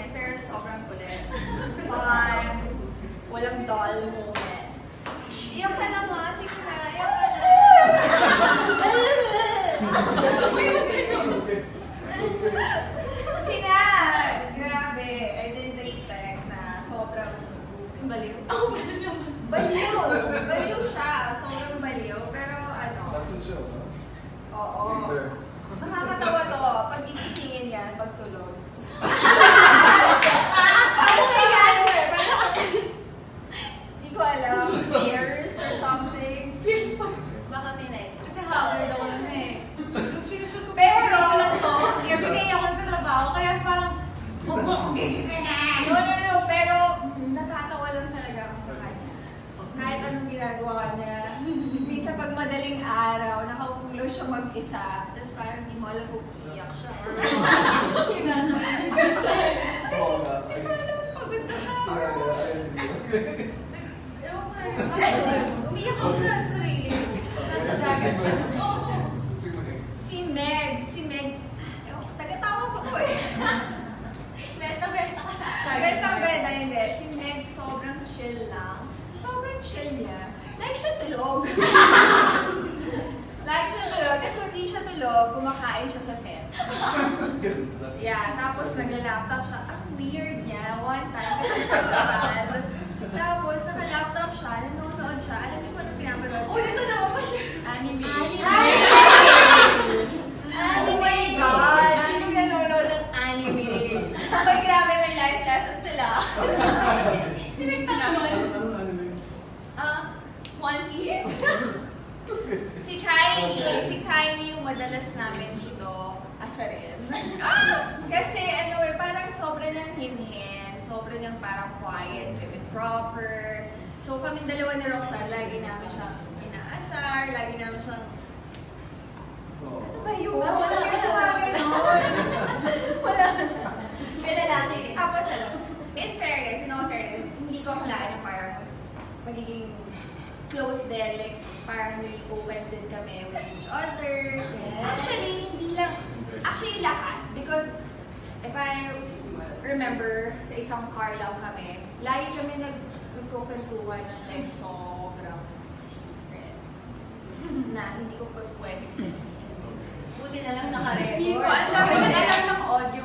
Pero sobrang kulit. Fun. Walang dull moments. Iyak ka na nga. Sige na. Iyak ka na. Sina! Grabe. I didn't expect na sobrang baliw. Baliw! Baliw siya. Sobrang baliw. Pero ano. That's the show, no? Oo. Nakakatawa to. Pag igisingin yan, pagtulog. Ano siya yan eh? Hindi ko alam. Fears or something. Fears pa. Baka may night. Kasi haggard ako nun eh. Yung sinushoot ko, Pero- pero lang to. Everyday ako nagtatrabaho, kaya parang, okay, na. No. Pero natatawa lang talaga ako sa kanya. Kahit anong ginagawa niya. Minsan pag madaling araw, nakaupo lang siya mag-isa. Tapos parang di mo alam kung iiyak siya. Nasa Kasi Oo nga. di ko alam, pagod na siya. Ewan ko na, umiyak ako sa sarili ko. Nasa dagat. Oo. Si Meg, ewan ko, taga-tawa ko to eh. Benta ka sa Benta, hindi. Si Meg sobrang chill lang. Sobrang chill niya. Like siya tulog. Tapos kung di siya tulog, kumakain siya sa set. Yeah, tapos nag-laptop siya. Ang weird niya. One time, kasi siya sa hall. Tapos naka-laptop siya, nanonood siya. Alam niyo kung ano pinapanood? Oh, ito naman ba siya? Anime. Oh my God! Sino nanonood ng anime? Ay, grabe, may life lesson sila. Tinagtanong. One Piece. Si Kylie yung madalas namin dito asarin. Kasi ano eh, parang sobra niyang hinhin, sobra niyang parang quiet, prim and proper. So kaming dalawa ni Roxanne, lagi namin siyang inaasar, lagi namin siyang, ano ba yun? Walang ginagawa ganon. Wala. May lalaki. Tapos ano, in fairness, hindi ko akalain na parang magiging close din, like parang really open din kami with each other. Actually, hindi lang, actually lahat. Because if I remember, sa isang car lang kami, lagi kami nagkukwentuhan ng like sobrang secret na hindi ko pa pwedeng sabihin. Buti na lang naka-record. Ang dami na lang ng audio,